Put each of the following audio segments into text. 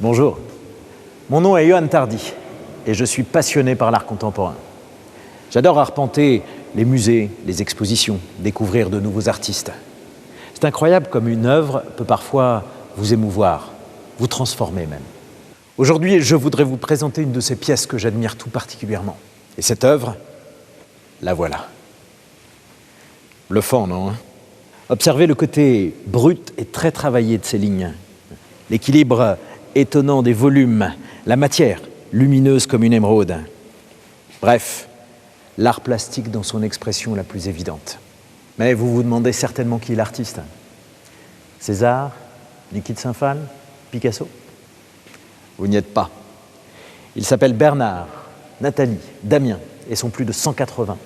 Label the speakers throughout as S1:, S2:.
S1: Bonjour, mon nom est Johan Tardy et je suis passionné par l'art contemporain. J'adore arpenter les musées, les expositions, découvrir de nouveaux artistes. C'est incroyable comme une œuvre peut parfois vous émouvoir, vous transformer même. Aujourd'hui, je voudrais vous présenter une de ces pièces que j'admire tout particulièrement. Et cette œuvre, la voilà. Bluffant, non hein? Observez le côté brut et très travaillé de ces lignes. L'équilibre étonnant des volumes, la matière lumineuse comme une émeraude. Bref, l'art plastique dans son expression la plus évidente. Mais vous vous demandez certainement qui est l'artiste. César, Liquide Saint-Phal, Picasso? Vous n'y êtes pas. Ils s'appellent Bernard, Nathalie, Damien et sont plus de 180.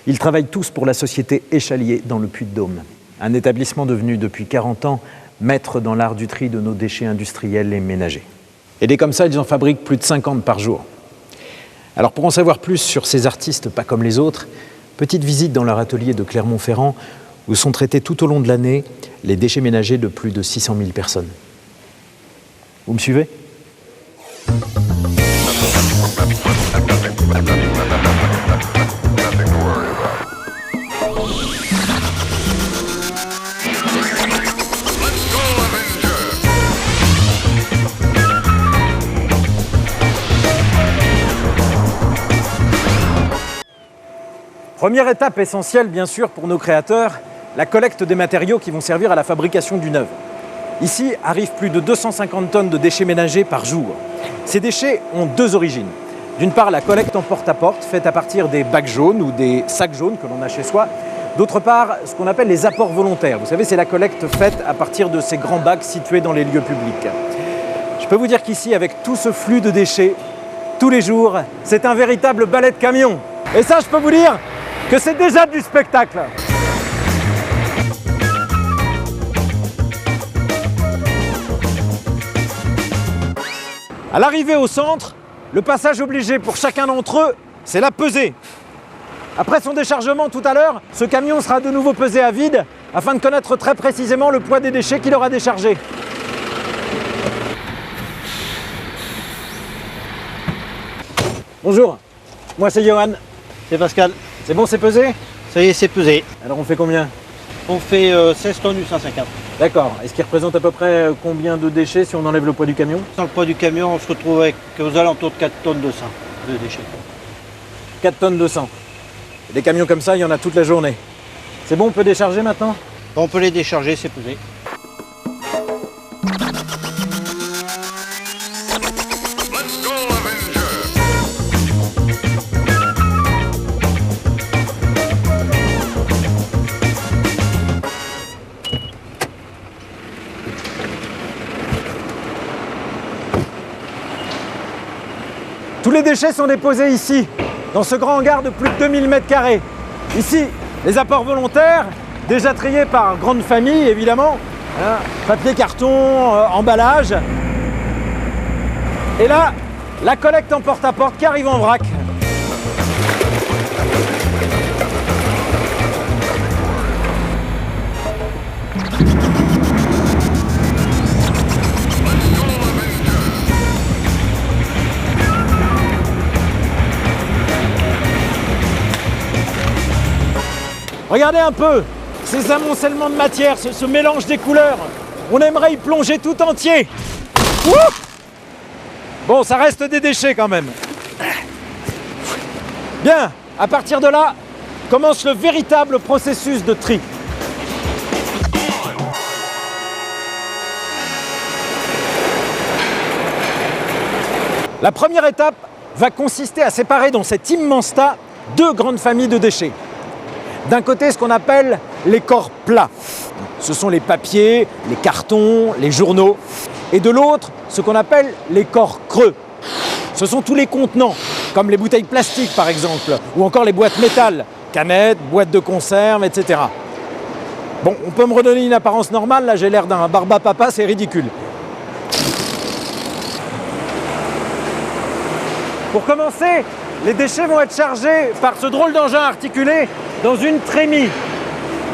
S1: Ils travaillent tous pour la société Échalier dans le Puy-de-Dôme, un établissement devenu depuis 40 ans maître dans l'art du tri de nos déchets industriels et ménagers. Et des comme ça, ils en fabriquent plus de 50 par jour. Alors pour en savoir plus sur ces artistes pas comme les autres, petite visite dans leur atelier de Clermont-Ferrand où sont traités tout au long de l'année les déchets ménagers de plus de 600 000 personnes. Vous me suivez ? Première étape essentielle, bien sûr, pour nos créateurs, la collecte des matériaux qui vont servir à la fabrication d'une œuvre. Ici arrivent plus de 250 tonnes de déchets ménagers par jour. Ces déchets ont deux origines. D'une part, la collecte en porte-à-porte, faite à partir des bacs jaunes ou des sacs jaunes que l'on a chez soi. D'autre part, ce qu'on appelle les apports volontaires. Vous savez, c'est la collecte faite à partir de ces grands bacs situés dans les lieux publics. Je peux vous dire qu'ici, avec tout ce flux de déchets, tous les jours, c'est un véritable balai de camion. Et ça, je peux vous dire que c'est déjà du spectacle. À l'arrivée au centre, le passage obligé pour chacun d'entre eux, c'est la pesée. Après son déchargement tout à l'heure, ce camion sera de nouveau pesé à vide afin de connaître très précisément le poids des déchets qu'il aura déchargés. Bonjour, moi c'est Johan.
S2: C'est Pascal.
S1: C'est bon, c'est pesé?
S2: Ça y est, c'est pesé.
S1: Alors on fait combien?
S2: On fait 16 tonnes du 150.
S1: D'accord. Et ce qui représente à peu près combien de déchets si on enlève le poids du camion?
S2: Sans le poids du camion, on se retrouve avec aux alentours de 4 tonnes 200 de déchets.
S1: 4 tonnes 200. Et des camions comme ça, il y en a toute la journée. C'est bon, on peut décharger maintenant?
S2: On peut les décharger, c'est pesé.
S1: Tous les déchets sont déposés ici, dans ce grand hangar de plus de 2000 m². Ici, les apports volontaires, déjà triés par grande famille, évidemment. Papier, carton, emballage. Et là, la collecte en porte-à-porte qui arrive en vrac. Regardez un peu ces amoncellements de matière, ce mélange des couleurs. On aimerait y plonger tout entier. Ouh! Bon, ça reste des déchets quand même. Bien, à partir de là, commence le véritable processus de tri. La première étape va consister à séparer dans cet immense tas deux grandes familles de déchets. D'un côté, ce qu'on appelle les corps plats. Ce sont les papiers, les cartons, les journaux. Et de l'autre, ce qu'on appelle les corps creux. Ce sont tous les contenants, comme les bouteilles plastiques par exemple, ou encore les boîtes métal, canettes, boîtes de conserve, etc. Bon, on peut me redonner une apparence normale, là j'ai l'air d'un barbapapa, c'est ridicule. Pour commencer, les déchets vont être chargés par ce drôle d'engin articulé dans une trémie,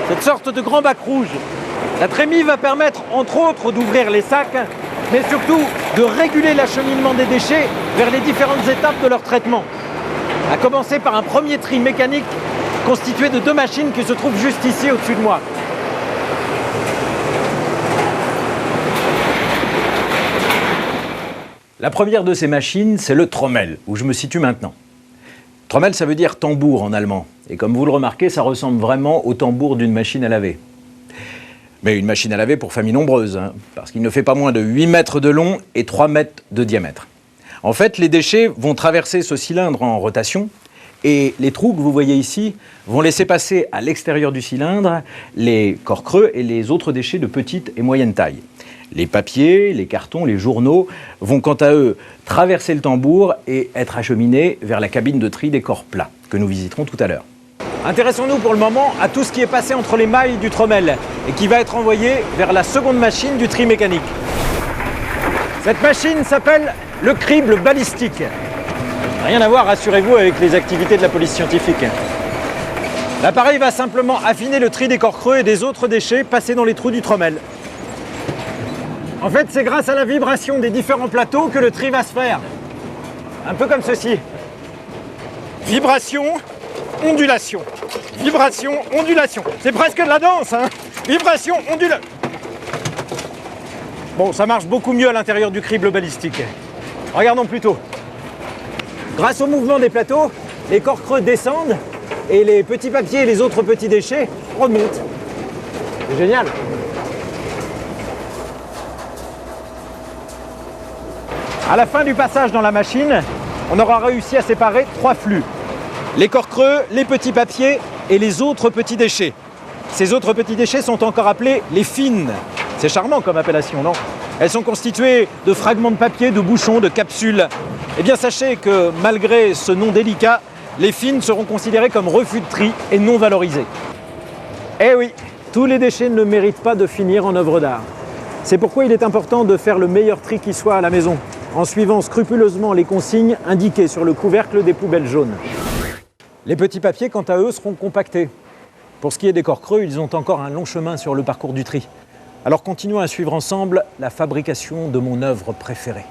S1: cette sorte de grand bac rouge. La trémie va permettre, entre autres, d'ouvrir les sacs mais surtout de réguler l'acheminement des déchets vers les différentes étapes de leur traitement. À commencer par un premier tri mécanique constitué de 2 machines qui se trouvent juste ici au-dessus de moi. La première de ces machines, c'est le Trommel, où je me situe maintenant. Trommel, ça veut dire tambour en allemand. Et comme vous le remarquez, ça ressemble vraiment au tambour d'une machine à laver. Mais une machine à laver pour familles nombreuses, hein, parce qu'il ne fait pas moins de 8 mètres de long et 3 mètres de diamètre. En fait, les déchets vont traverser ce cylindre en rotation et les trous que vous voyez ici vont laisser passer à l'extérieur du cylindre les corps creux et les autres déchets de petite et moyenne taille. Les papiers, les cartons, les journaux vont quant à eux traverser le tambour et être acheminés vers la cabine de tri des corps plats, que nous visiterons tout à l'heure. Intéressons-nous pour le moment à tout ce qui est passé entre les mailles du trommel et qui va être envoyé vers la seconde machine du tri mécanique. Cette machine s'appelle le crible balistique. Rien à voir, rassurez-vous, avec les activités de la police scientifique. L'appareil va simplement affiner le tri des corps creux et des autres déchets passés dans les trous du trommel. En fait, c'est grâce à la vibration des différents plateaux que le tri va se faire. Un peu comme ceci. Vibration, ondulation. Vibration, ondulation. C'est presque de la danse, hein. Vibration, ondulation. Bon, ça marche beaucoup mieux à l'intérieur du crible balistique. Regardons plutôt. Grâce au mouvement des plateaux, les corps creux descendent et les petits papiers et les autres petits déchets remontent. C'est génial. À la fin du passage dans la machine, on aura réussi à séparer 3 flux. Les corps creux, les petits papiers et les autres petits déchets. Ces autres petits déchets sont encore appelés les fines. C'est charmant comme appellation, non? Elles sont constituées de fragments de papier, de bouchons, de capsules. Eh bien, sachez que malgré ce nom délicat, les fines seront considérées comme refus de tri et non valorisées. Eh oui, tous les déchets ne méritent pas de finir en œuvre d'art. C'est pourquoi il est important de faire le meilleur tri qui soit à la maison, en suivant scrupuleusement les consignes indiquées sur le couvercle des poubelles jaunes. Les petits papiers, quant à eux, seront compactés. Pour ce qui est des corps creux, ils ont encore un long chemin sur le parcours du tri. Alors continuons à suivre ensemble la fabrication de mon œuvre préférée.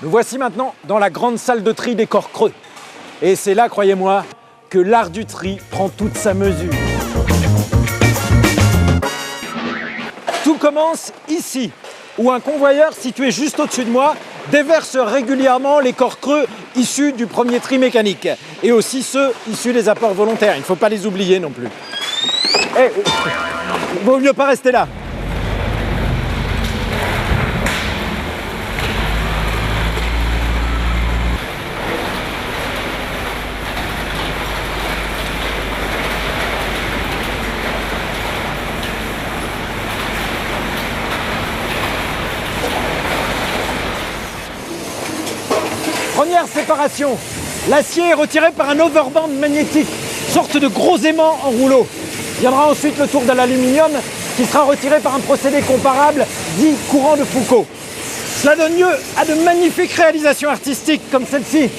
S1: Nous voici maintenant dans la grande salle de tri des corps creux. Et c'est là, croyez-moi, que l'art du tri prend toute sa mesure. Tout commence ici, où un convoyeur situé juste au-dessus de moi déverse régulièrement les corps creux issus du premier tri mécanique et aussi ceux issus des apports volontaires. Il ne faut pas les oublier non plus. Il vaut mieux pas rester là. Première séparation. L'acier est retiré par un overband magnétique, sorte de gros aimant en rouleau. Viendra ensuite le tour de l'aluminium qui sera retiré par un procédé comparable dit courant de Foucault. Cela donne lieu à de magnifiques réalisations artistiques comme celle-ci.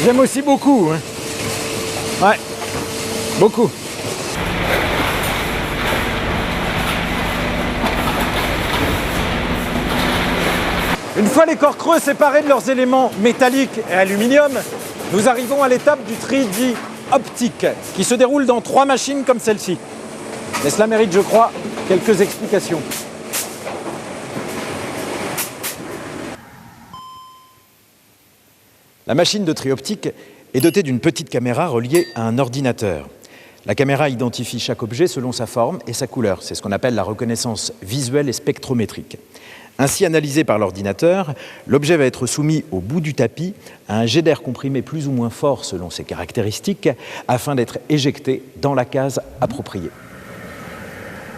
S1: J'aime aussi beaucoup. Hein. Ouais, beaucoup. Une fois les corps creux séparés de leurs éléments métalliques et aluminium, nous arrivons à l'étape du tri dit optique, qui se déroule dans 3 machines comme celle-ci. Mais cela mérite, je crois, quelques explications. La machine de tri optique est dotée d'une petite caméra reliée à un ordinateur. La caméra identifie chaque objet selon sa forme et sa couleur. C'est ce qu'on appelle la reconnaissance visuelle et spectrométrique. Ainsi analysé par l'ordinateur, l'objet va être soumis au bout du tapis à un jet d'air comprimé plus ou moins fort selon ses caractéristiques afin d'être éjecté dans la case appropriée.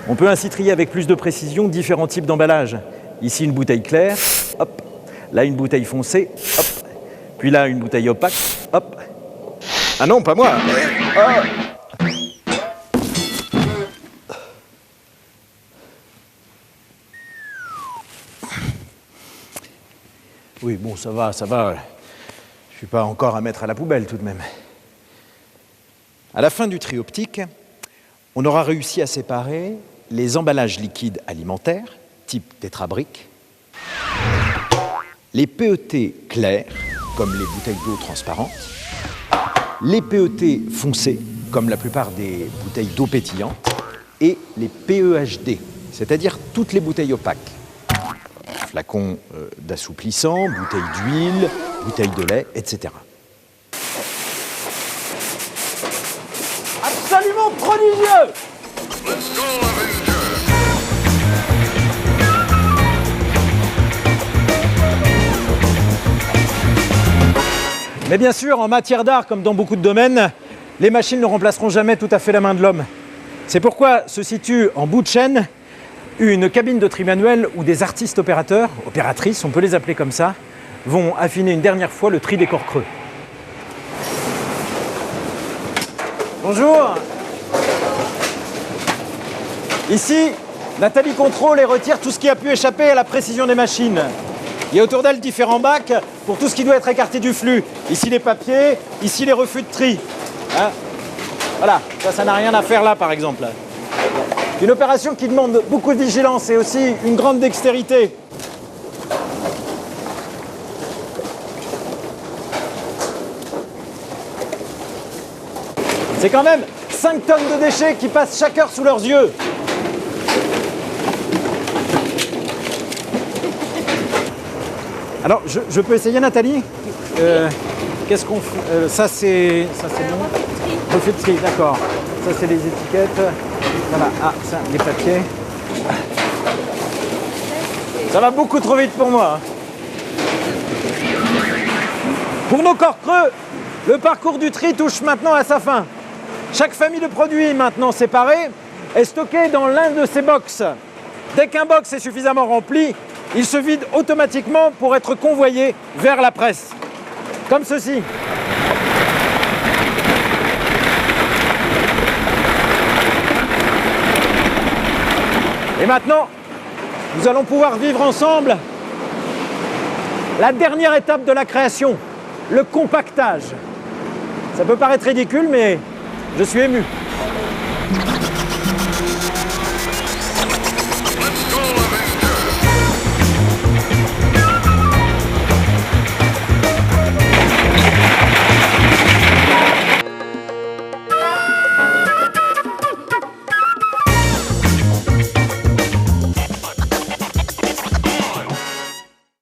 S1: On peut ainsi trier avec plus de précision différents types d'emballages. Ici une bouteille claire, hop. Là une bouteille foncée, hop. Puis là une bouteille opaque, hop. Ah non, pas moi. Oh. Oui, bon, ça va. Je ne suis pas encore à mettre à la poubelle tout de même. À la fin du tri optique, on aura réussi à séparer les emballages liquides alimentaires, type tétrabrique, Les PET clairs, comme les bouteilles d'eau transparentes, les PET foncés, comme la plupart des bouteilles d'eau pétillante, et les PEHD, c'est-à-dire toutes les bouteilles opaques. Flacons d'assouplissant, bouteilles d'huile, bouteilles de lait, etc. Absolument prodigieux! Mais bien sûr, en matière d'art, comme dans beaucoup de domaines, les machines ne remplaceront jamais tout à fait la main de l'homme. C'est pourquoi se situe en bout de chaîne une cabine de tri manuel où des artistes opérateurs, opératrices, on peut les appeler comme ça, vont affiner une dernière fois le tri des corps creux. Bonjour. Ici, Nathalie contrôle et retire tout ce qui a pu échapper à la précision des machines. Il y a autour d'elle différents bacs pour tout ce qui doit être écarté du flux. Ici les papiers, ici les refus de tri. Hein? Voilà, ça n'a rien à faire là par exemple. Une opération qui demande beaucoup de vigilance et aussi une grande dextérité. C'est quand même 5 tonnes de déchets qui passent chaque heure sous leurs yeux. Alors, je peux essayer, Nathalie? Qu'est-ce qu'on fait? Ça, c'est non. Refus de tri, d'accord. Ça, c'est les étiquettes. Voilà, ah, ça, les papiers. Ça va beaucoup trop vite pour moi. Pour nos corps creux, le parcours du tri touche maintenant à sa fin. Chaque famille de produits maintenant séparée est stockée dans l'un de ces box. Dès qu'un box est suffisamment rempli, il se vide automatiquement pour être convoyé vers la presse. Comme ceci. Et maintenant, nous allons pouvoir vivre ensemble la dernière étape de la création, le compactage. Ça peut paraître ridicule, mais je suis ému.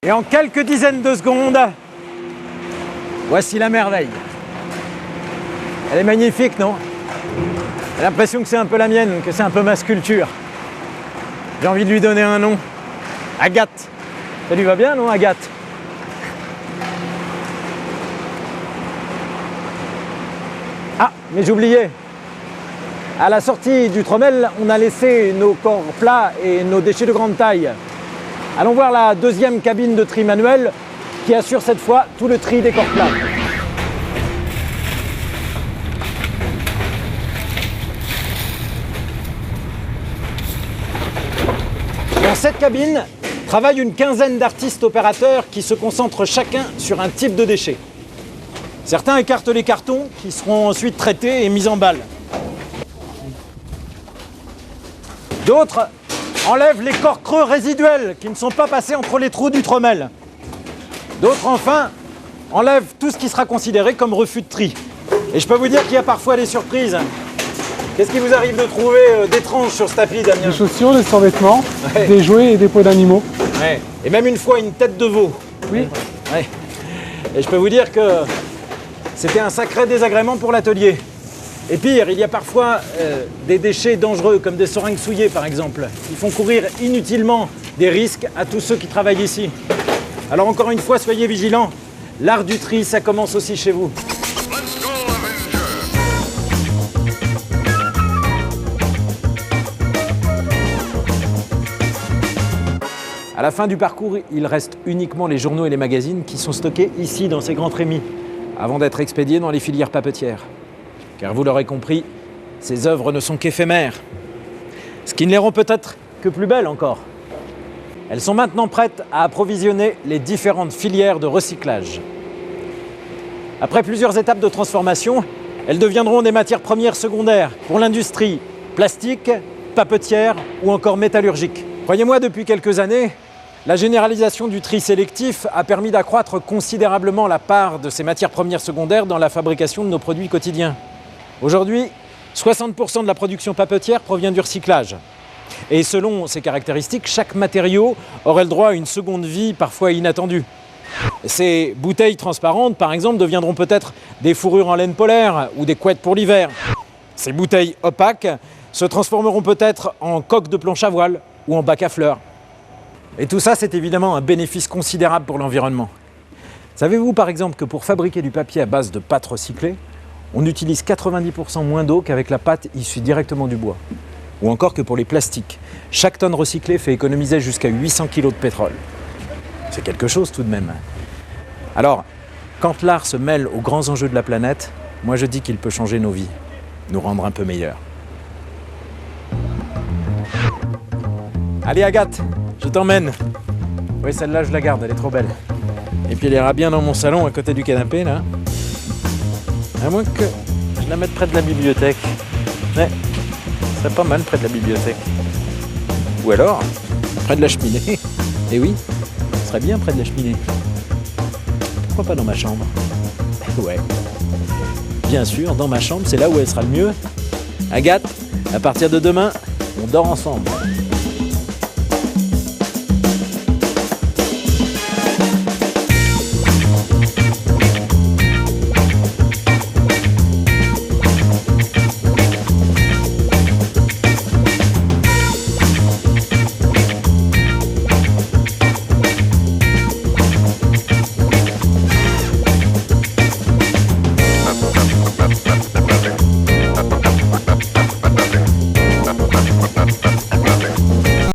S1: Et en quelques dizaines de secondes, voici la merveille. Elle est magnifique, non? J'ai l'impression que c'est un peu la mienne, que c'est un peu ma sculpture. J'ai envie de lui donner un nom. Agathe. Ça lui va bien, non, Agathe? Ah, mais j'oubliais. À la sortie du trommel, on a laissé nos corps plats et nos déchets de grande taille. Allons voir la deuxième cabine de tri manuel qui assure cette fois tout le tri des corps plats. Dans cette cabine travaille une quinzaine d'artistes opérateurs qui se concentrent chacun sur un type de déchet. Certains écartent les cartons qui seront ensuite traités et mis en balle. D'autres enlèvent les corps creux résiduels qui ne sont pas passés entre les trous du trommel. D'autres, enfin, enlèvent tout ce qui sera considéré comme refus de tri. Et je peux vous dire qu'il y a parfois des surprises. Qu'est-ce qui vous arrive de trouver d'étrange sur ce tapis, Damien?
S3: Des chaussures, des survêtements,
S1: Ouais.
S3: des jouets et des peaux d'animaux.
S1: Ouais. Et même une fois, une tête de veau.
S3: Oui.
S1: Ouais. Et je peux vous dire que c'était un sacré désagrément pour l'atelier. Et pire, il y a parfois des déchets dangereux, comme des seringues souillées par exemple. Ils font courir inutilement des risques à tous ceux qui travaillent ici. Alors encore une fois, soyez vigilants. L'art du tri, ça commence aussi chez vous. À la fin du parcours, il reste uniquement les journaux et les magazines qui sont stockés ici dans ces grands trémies, avant d'être expédiés dans les filières papetières. Car vous l'aurez compris, ces œuvres ne sont qu'éphémères. Ce qui ne les rend peut-être que plus belles encore. Elles sont maintenant prêtes à approvisionner les différentes filières de recyclage. Après plusieurs étapes de transformation, elles deviendront des matières premières secondaires pour l'industrie plastique, papetière ou encore métallurgique. Croyez-moi, depuis quelques années, La généralisation du tri sélectif a permis d'accroître considérablement la part de ces matières premières secondaires dans la fabrication de nos produits quotidiens. Aujourd'hui, 60% de la production papetière provient du recyclage. Et selon ces caractéristiques, chaque matériau aurait le droit à une seconde vie parfois inattendue. Ces bouteilles transparentes, par exemple, deviendront peut-être des fourrures en laine polaire ou des couettes pour l'hiver. Ces bouteilles opaques se transformeront peut-être en coques de planche à voile ou en bac à fleurs. Et tout ça, c'est évidemment un bénéfice considérable pour l'environnement. Savez-vous par exemple que pour fabriquer du papier à base de pâte recyclée, on utilise 90% moins d'eau qu'avec la pâte issue directement du bois? Ou encore que pour les plastiques, chaque tonne recyclée fait économiser jusqu'à 800 kg de pétrole. C'est quelque chose tout de même. Alors, quand l'art se mêle aux grands enjeux de la planète, moi je dis qu'il peut changer nos vies, nous rendre un peu meilleurs. Allez Agathe, je t'emmène. Oui, celle-là je la garde, elle est trop belle. Et puis elle ira bien dans mon salon à côté du canapé là. À moins que je la mette près de la bibliothèque. Ouais, ce serait pas mal près de la bibliothèque. Ou alors, près de la cheminée. Et oui, ce serait bien près de la cheminée. Pourquoi pas dans ma chambre? Ouais. Bien sûr, dans ma chambre, c'est là où elle sera le mieux. Agathe, à partir de demain, on dort ensemble.